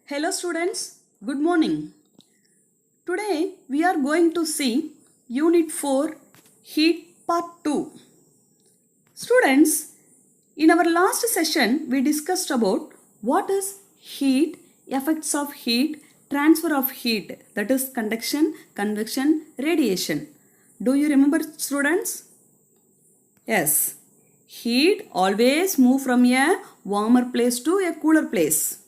Hello students, good morning. Today we are going to see Unit 4 Heat Part 2. Students, in our last session we discussed about what is heat, effects of heat, transfer of heat, that is conduction, convection, radiation. Do you remember students? Yes. Heat always move from a warmer place to a cooler place.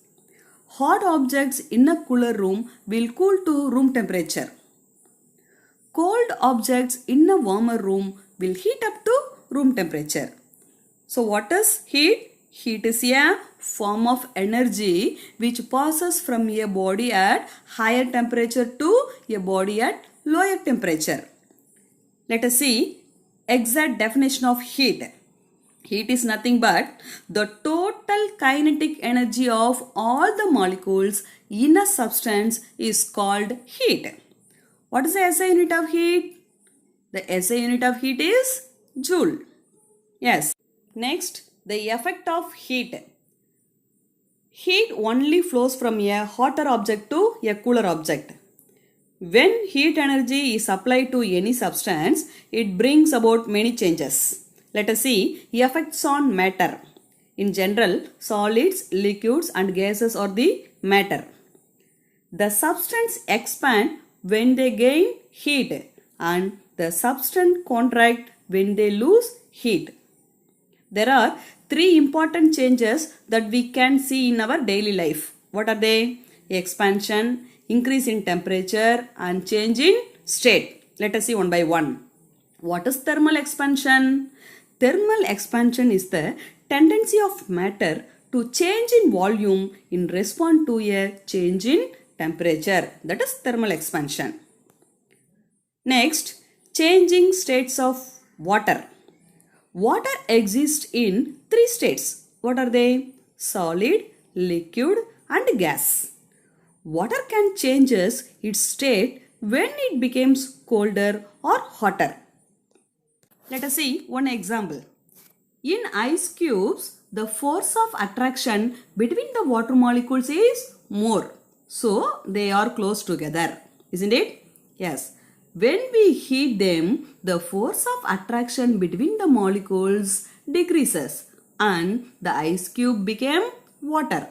Hot objects in a cooler room will cool to room temperature. Cold objects in a warmer room will heat up to room temperature. So what is heat? Heat is a form of energy which passes from a body at higher temperature to a body at lower temperature. Let us see exact definition of heat. Heat is nothing but the total kinetic energy of all the molecules in a substance is called heat. What is the SI unit of heat? The SI unit of heat is joule. Yes. Next, the effect of heat. Heat only flows from a hotter object to a cooler object. When heat energy is applied to any substance, it brings about many changes. Let us see effects on matter. In general, solids, liquids and gases are the matter. The substance expand when they gain heat and the substance contract when they lose heat. There are three important changes that we can see in our daily life. What are they? Expansion, increase in temperature and change in state. Let us see one by one. What is thermal expansion? Thermal expansion is the tendency of matter to change in volume in response to a change in temperature. That is thermal expansion. Next, changing states of water. Water exists in three states. What are they? Solid, liquid and gas. Water can change its state when it becomes colder or hotter. Let us see one example. In ice cubes, the force of attraction between the water molecules is more. So, they are close together. Isn't it? Yes. When we heat them, the force of attraction between the molecules decreases and the ice cube became water.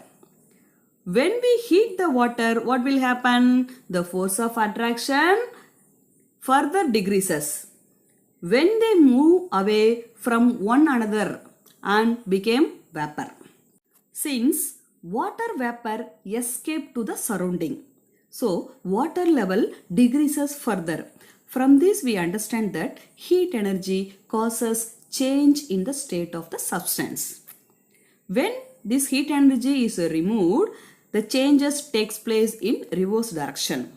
When we heat the water, what will happen? The force of attraction further decreases when they move away from one another and became vapor. Since water vapor escape to the surrounding, so water level decreases further. From this we understand that heat energy causes change in the state of the substance. When this heat energy is removed, the changes takes place in reverse direction.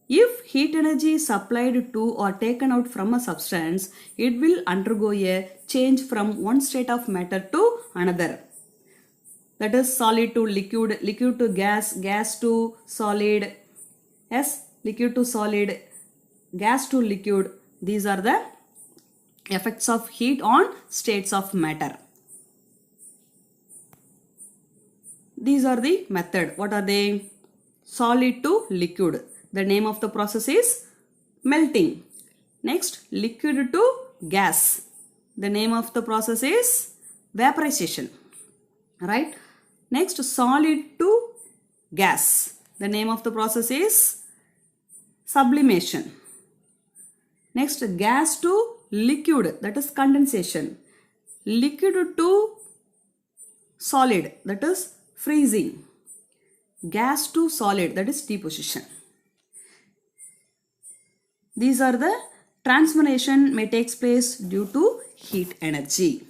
If heat energy is supplied to or taken out from a substance, it will undergo a change from one state of matter to another. That is solid to liquid, liquid to gas, gas to solid, yes, liquid to solid, gas to liquid. These are the effects of heat on states of matter. These are the method. What are they? Solid to liquid. The name of the process is melting. Next, liquid to gas. The name of the process is vaporization. Right? Next, solid to gas. The name of the process is sublimation. Next, gas to liquid. That is condensation. Liquid to solid. That is freezing. Gas to solid. That is deposition. These are the transformation may takes place due to heat energy.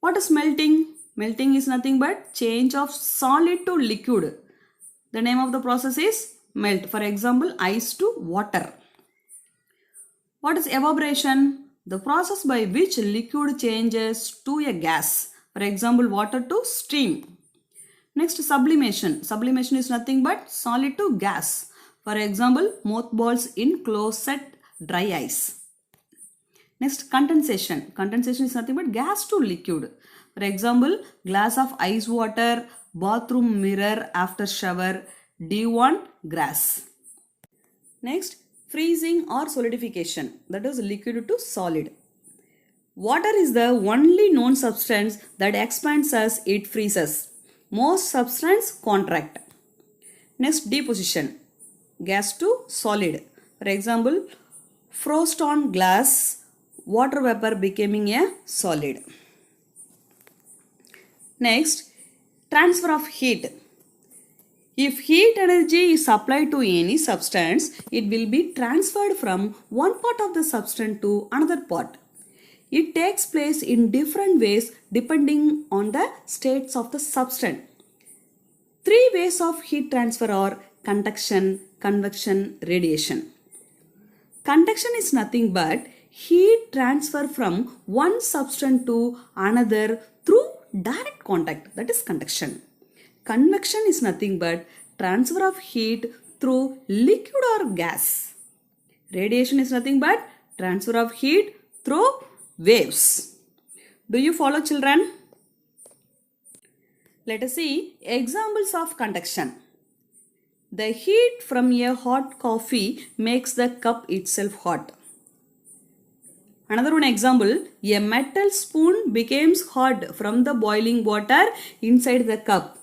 What is melting? Melting is nothing but change of solid to liquid. The name of the process is melt. For example, ice to water. What is evaporation? The process by which liquid changes to a gas. For example, water to steam. Next, sublimation. Sublimation is nothing but solid to gas. For example, mothballs in closed dry ice. Next, condensation. Condensation is nothing but gas to liquid. For example, glass of ice water, bathroom mirror after shower, dew on grass. Next, freezing or solidification, that is liquid to solid. Water is the only known substance that expands as it freezes. Most substances contract. Next, deposition, gas to solid. For example, frost on glass, water vapor becoming a solid. Next, transfer of heat. If heat energy is supplied to any substance, it will be transferred from one part of the substance to another part. It takes place in different ways depending on the states of the substance. Three ways of heat transfer are conduction, convection, radiation. Conduction is nothing but heat transfer from one substance to another through direct contact, that is conduction. Convection is nothing but transfer of heat through liquid or gas. Radiation is nothing but transfer of heat through waves. Do you follow, children? Let us see examples of conduction. The heat from a hot coffee makes the cup itself hot. Another one example, a metal spoon becomes hot from the boiling water inside the cup.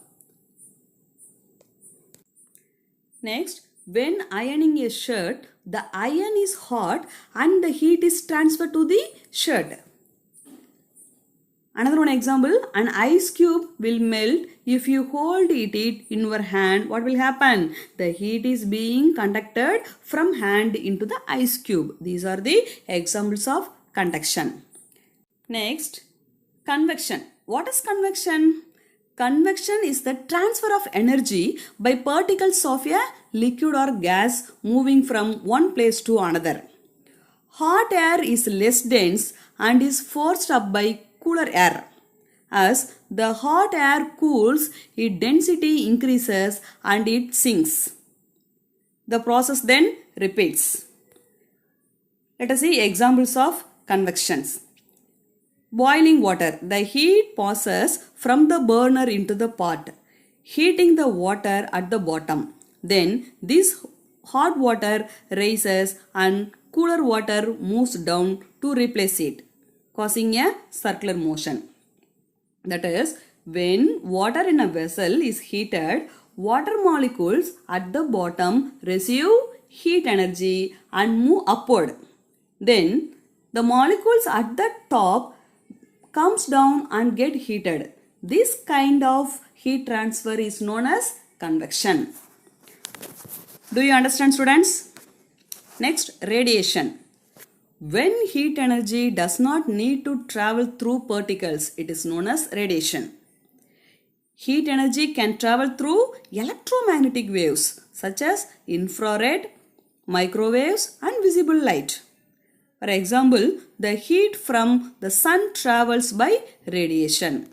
Next, when ironing a shirt, the iron is hot and the heat is transferred to the shirt. Another one example, an ice cube will melt if you hold it in your hand. What will happen? The heat is being conducted from hand into the ice cube. These are the examples of conduction. Next, convection. What is convection? Convection is the transfer of energy by particles of a liquid or gas moving from one place to another. Hot air is less dense and is forced up by cooler air. As the hot air cools, its density increases and it sinks. The process then repeats. Let us see examples of convections. Boiling water. The heat passes from the burner into the pot, heating the water at the bottom. Then this hot water rises and cooler water moves down to replace it, causing a circular motion. That is, when water in a vessel is heated, water molecules at the bottom receive heat energy and move upward. Then the molecules at the top comes down and get heated. This kind of heat transfer is known as convection. Do you understand, students? Next, radiation. When heat energy does not need to travel through particles, it is known as radiation. Heat energy can travel through electromagnetic waves such as infrared, microwaves and visible light. For example, the heat from the sun travels by radiation.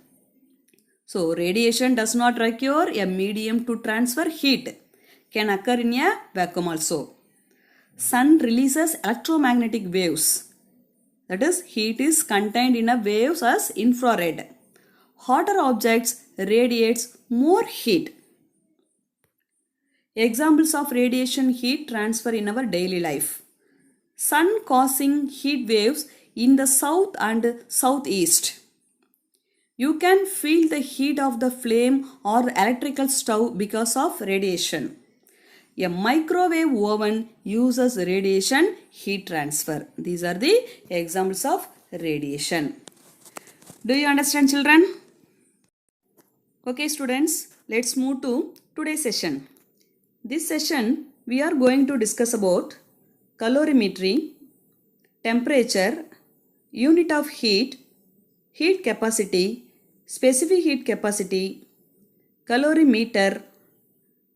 So, radiation does not require a medium to transfer heat. Can occur in a vacuum also. Sun releases electromagnetic waves. That is, heat is contained in a waves as infrared. Hotter objects radiates more heat. Examples of radiation heat transfer in our daily life. Sun causing heat waves in the south and southeast. You can feel the heat of the flame or electrical stove because of radiation. A microwave oven uses radiation heat transfer. These are the examples of radiation. Do you understand, children? Okay, students, let's move to today's session. This session, we are going to discuss about calorimetry, temperature, unit of heat, heat capacity, specific heat capacity, calorimeter,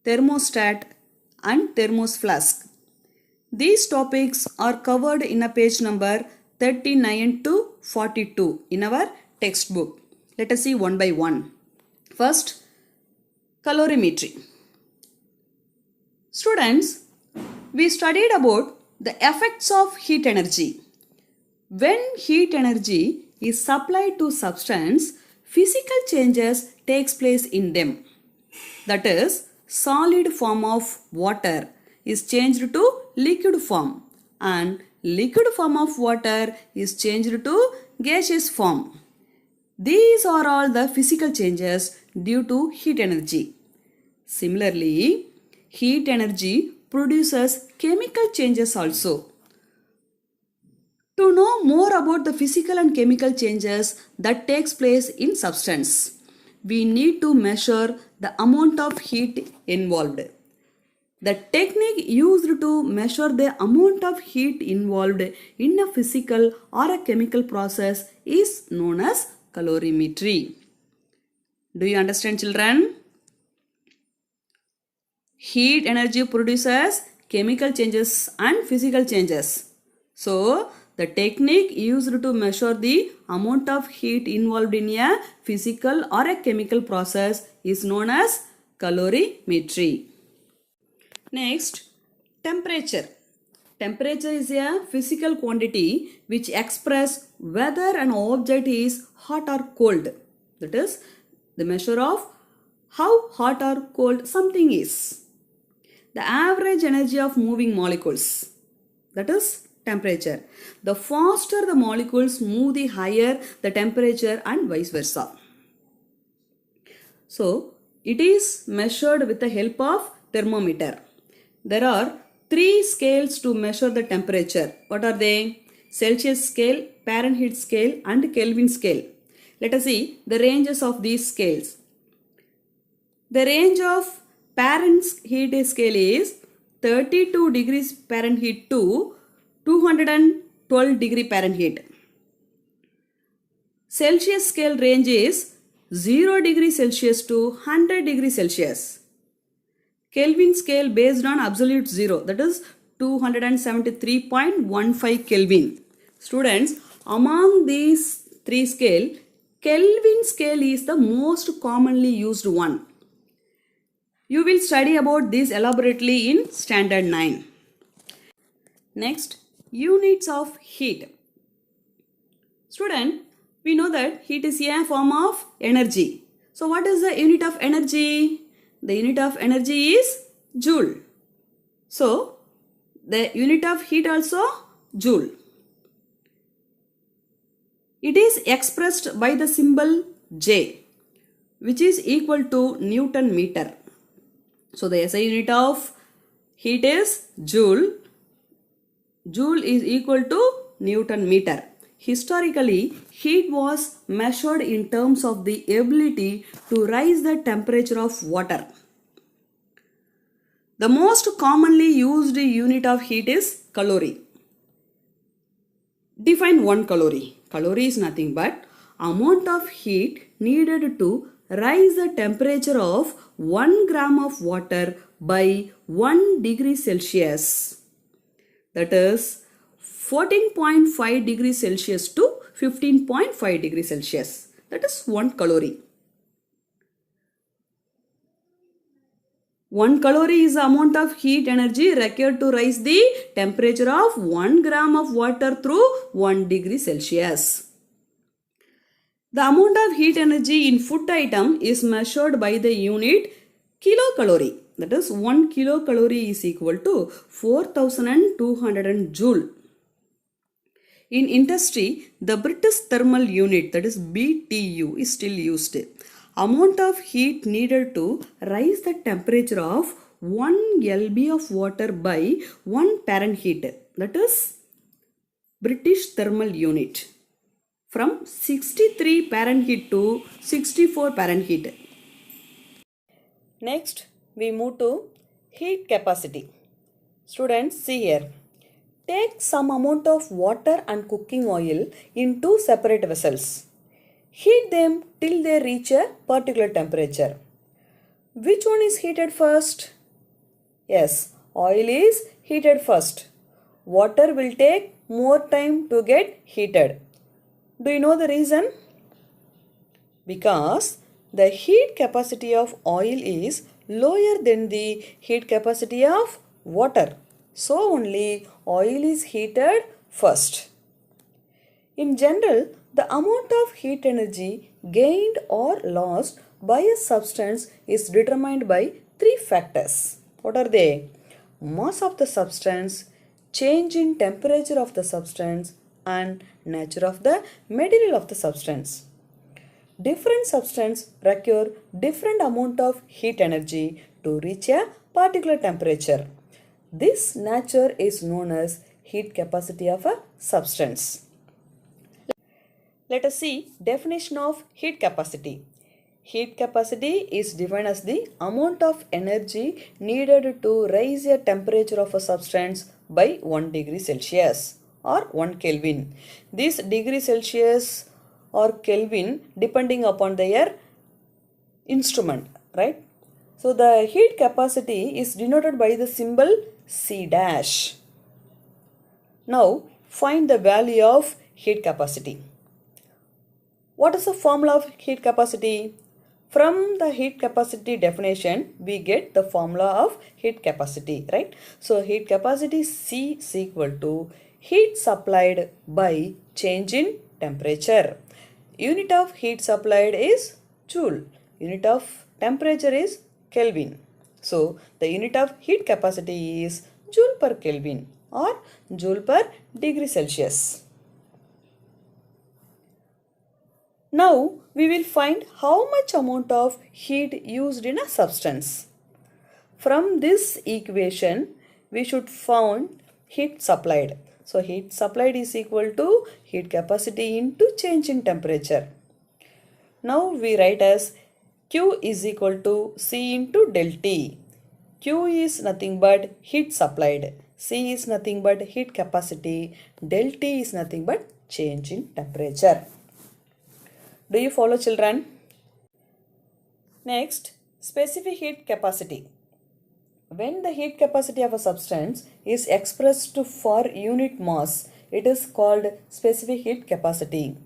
thermostat, and thermos flask. These topics are covered in a page number 39 to 42 in our textbook. Let us see one by one. First, calorimetry. Students, we studied about the effects of heat energy. When heat energy is supplied to substance, physical changes takes place in them. That is, solid form of water is changed to liquid form and liquid form of water is changed to gaseous form. These are all the physical changes due to heat energy. Similarly, heat energy produces chemical changes also. To know more about the physical and chemical changes that takes place in substance, we need to measure the amount of heat involved. The technique used to measure the amount of heat involved in a physical or a chemical process is known as calorimetry. Do you understand, children? Heat energy produces chemical changes and physical changes. So, the technique used to measure the amount of heat involved in a physical or a chemical process is known as calorimetry. Next, temperature. Temperature is a physical quantity which expresses whether an object is hot or cold. That is, the measure of how hot or cold something is. The average energy of moving molecules. That is temperature. The faster the molecules move, the higher the temperature and vice versa. So, it is measured with the help of thermometer. There are 3 scales to measure the temperature. What are they? Celsius scale, Fahrenheit scale and Kelvin scale. Let us see the ranges of these scales. The range of Fahrenheit scale is 32 degrees Fahrenheit to 212 degree Fahrenheit. Celsius scale range is 0 degree Celsius to 100 degree Celsius. Kelvin scale based on absolute zero, that is 273.15 Kelvin. Students, among these 3 scale, Kelvin scale is the most commonly used one. You will study about this elaborately in Standard 9. Next, units of heat. Student, we know that heat is a form of energy. So what is the unit of energy? The unit of energy is joule. So, the unit of heat also joule. It is expressed by the symbol J, which is equal to Newton meter. So, the SI unit of heat is joule. Joule is equal to Newton meter. Historically, heat was measured in terms of the ability to rise the temperature of water. The most commonly used unit of heat is calorie. Define 1 calorie. Calorie is nothing but amount of heat needed to rise the temperature of 1 gram of water by 1 degree Celsius. That is 14.5 degrees Celsius to 15.5 degrees Celsius. That is 1 calorie. 1 calorie is the amount of heat energy required to rise the temperature of 1 gram of water through 1 degree Celsius. The amount of heat energy in food item is measured by the unit kilocalorie. That is 1 kilocalorie is equal to 4200 joule. In industry, the British thermal unit, that is BTU, is still used. Amount of heat needed to rise the temperature of 1 lb of water by 1 Fahrenheit, that is British thermal unit, from 63 Fahrenheit to 64 Fahrenheit. Next, we move to heat capacity. Students, see here. Take some amount of water and cooking oil in 2 separate vessels. Heat them till they reach a particular temperature. Which one is heated first? Yes, oil is heated first. Water will take more time to get heated. Do you know the reason? Because the heat capacity of oil is lower than the heat capacity of water. So only oil is heated first. In general, the amount of heat energy gained or lost by a substance is determined by three factors. What are they? Mass of the substance, change in temperature of the substance, and nature of the material of the substance. Different substances require different amount of heat energy to reach a particular temperature. This nature is known as heat capacity of a substance. Let us see definition of heat capacity. Heat capacity is defined as the amount of energy needed to raise a temperature of a substance by 1 degree Celsius or 1 Kelvin. This degree Celsius or Kelvin depending upon their instrument, right? So the heat capacity is denoted by the symbol C dash. Now find the value of heat capacity. What is the formula of heat capacity? From the heat capacity definition, we get the formula of heat capacity, right? So heat capacity C is equal to heat supplied by change in temperature. Unit of heat supplied is Joule. Unit of temperature is Kelvin. So the unit of heat capacity is Joule per Kelvin or Joule per degree Celsius. Now we will find how much amount of heat used in a substance. From this equation, we should find heat supplied. So heat supplied is equal to heat capacity into change in temperature. Now we write as Q is equal to C into del T. Q is nothing but heat supplied. C is nothing but heat capacity. Del T is nothing but change in temperature. Do you follow, children? Next, specific heat capacity. When the heat capacity of a substance is expressed for unit mass, it is called specific heat capacity.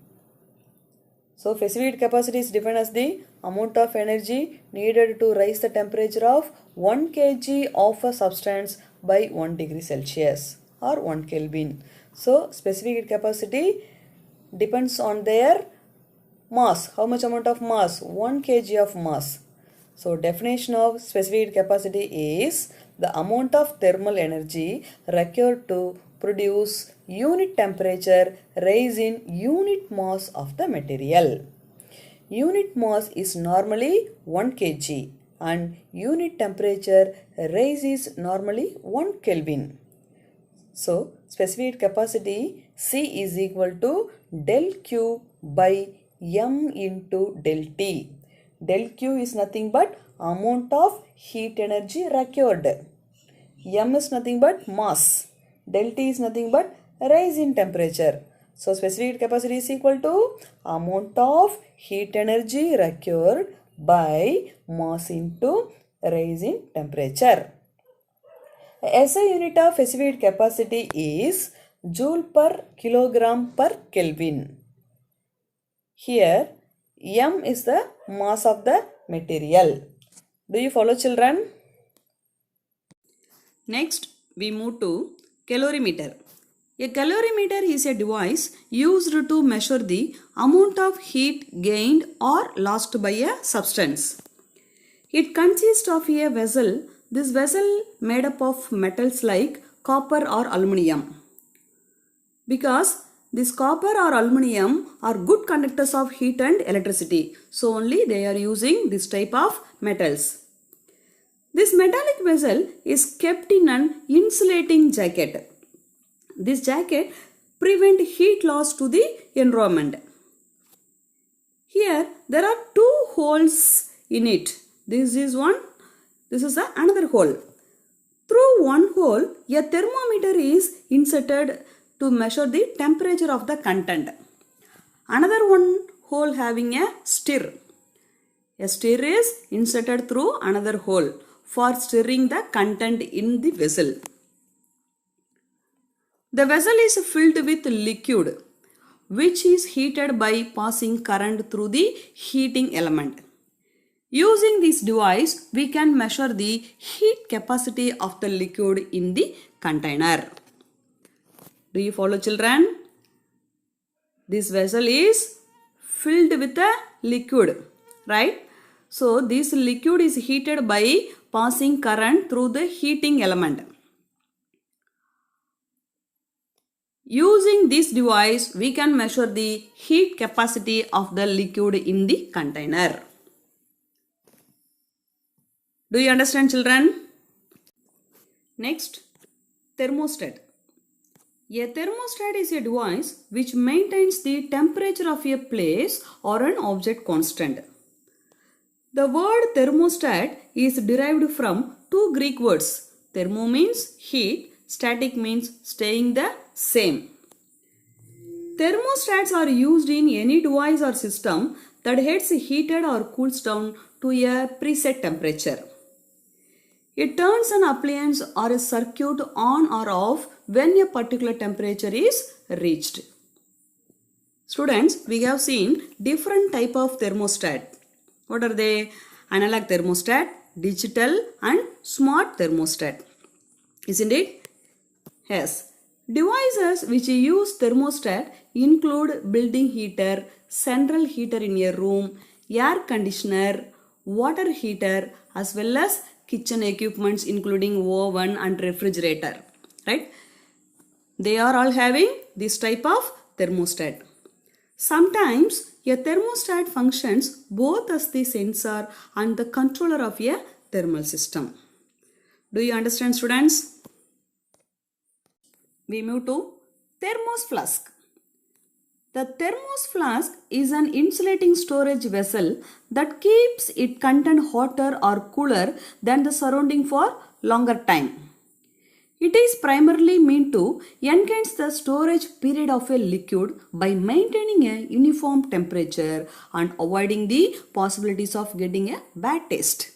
So, specific heat capacity is defined as the amount of energy needed to raise the temperature of 1 kg of a substance by 1 degree Celsius or 1 Kelvin. So, specific heat capacity depends on their mass. How much amount of mass? 1 kg of mass. So definition of specific heat capacity is the amount of thermal energy required to produce unit temperature rise in unit mass of the material. Unit mass is normally 1 kg and unit temperature rise is normally 1 Kelvin. So specific heat capacity C is equal to del Q by M into del T. Del Q is nothing but amount of heat energy required. M is nothing but mass. Del T is nothing but rise in temperature. So specific heat capacity is equal to amount of heat energy required by mass into rise in temperature. SI unit of specific heat capacity is Joule per kilogram per Kelvin. Here M is the mass of the material. Do you follow, children? Next, we move to calorimeter. A calorimeter is a device used to measure the amount of heat gained or lost by a substance. It consists of a vessel. This vessel made up of metals like copper or aluminium. Because this copper or aluminium are good conductors of heat and electricity. So only they are using this type of metals. This metallic vessel is kept in an insulating jacket. This jacket prevents heat loss to the environment. Here there are two holes in it. This is one, this is another hole. Through one hole, a thermometer is inserted to measure the temperature of the content. Another one hole having a stir. A stir is inserted through another hole for stirring the content in the vessel. The vessel is filled with liquid which is heated by passing current through the heating element. Using this device, we can measure the heat capacity of the liquid in the container. Do you follow, children? This vessel is filled with a liquid, right? So this liquid is heated by passing current through the heating element. Using this device, we can measure the heat capacity of the liquid in the container. Do you understand, children? Next, thermostat. A thermostat is a device which maintains the temperature of a place or an object constant. The word thermostat is derived from two Greek words. Thermo means heat, static means staying the same. Thermostats are used in any device or system that gets heated or cools down to a preset temperature. It turns an appliance or a circuit on or off when a particular temperature is reached. Students, we have seen different type of thermostat. What are they? Analog thermostat, digital and smart thermostat. Isn't it? Yes. Devices which use thermostat include building heater, central heater in a room, air conditioner, water heater, as well as kitchen equipments including oven and refrigerator. Right? They are all having this type of thermostat. Sometimes a thermostat functions both as the sensor and the controller of a thermal system. Do you understand, students? We move to thermos flask. The thermos flask is an insulating storage vessel that keeps its content hotter or cooler than the surrounding for longer time. It is primarily meant to enhance the storage period of a liquid by maintaining a uniform temperature and avoiding the possibilities of getting a bad taste.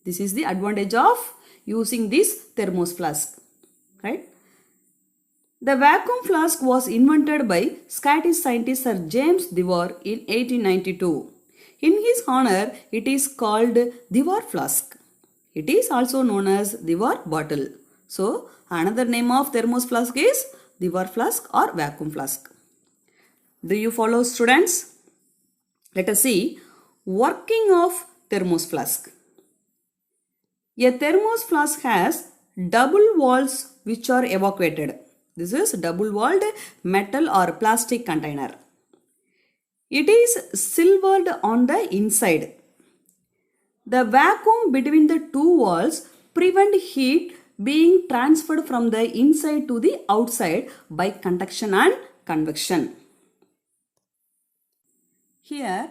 This is the advantage of using this thermos flask, right? The vacuum flask was invented by Scottish scientist Sir James Dewar in 1892. In his honor, it is called Dewar flask. It is also known as Dewar bottle. So, another name of thermos flask is Dewar flask or vacuum flask. Do you follow, students? Let us see working of thermos flask. A thermos flask has double walls which are evacuated. This is double-walled metal or plastic container. It is silvered on the inside. The vacuum between the two walls prevent heat being transferred from the inside to the outside by conduction and convection. Here,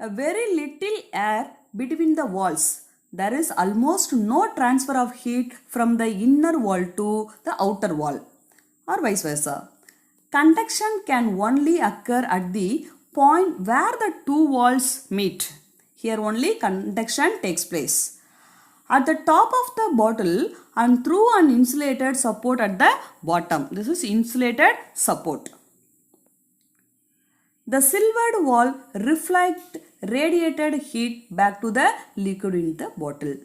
a very little air between the walls. There is almost no transfer of heat from the inner wall to the outer wall, or vice versa. Conduction can only occur at the point where the two walls meet. Here only conduction takes place. At the top of the bottle and through an insulated support at the bottom. This is insulated support. The silvered wall reflects radiated heat back to the liquid in the bottle.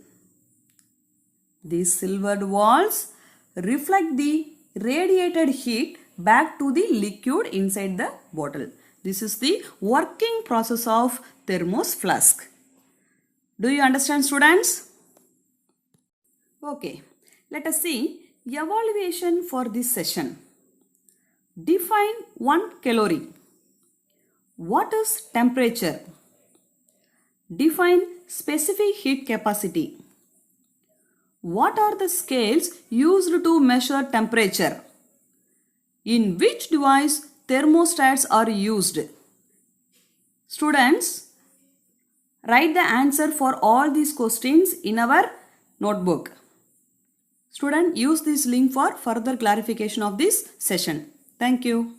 These silvered walls reflect the radiated heat back to the liquid inside the bottle. This is the working process of thermos flask. Do you understand, students? Okay, let us see evaluation for this session. Define 1 calorie. What is temperature? Define specific heat capacity. What are the scales used to measure temperature? In which device thermostats are used? Students, write the answer for all these questions in our notebook. Student, use this link for further clarification of this session. Thank you.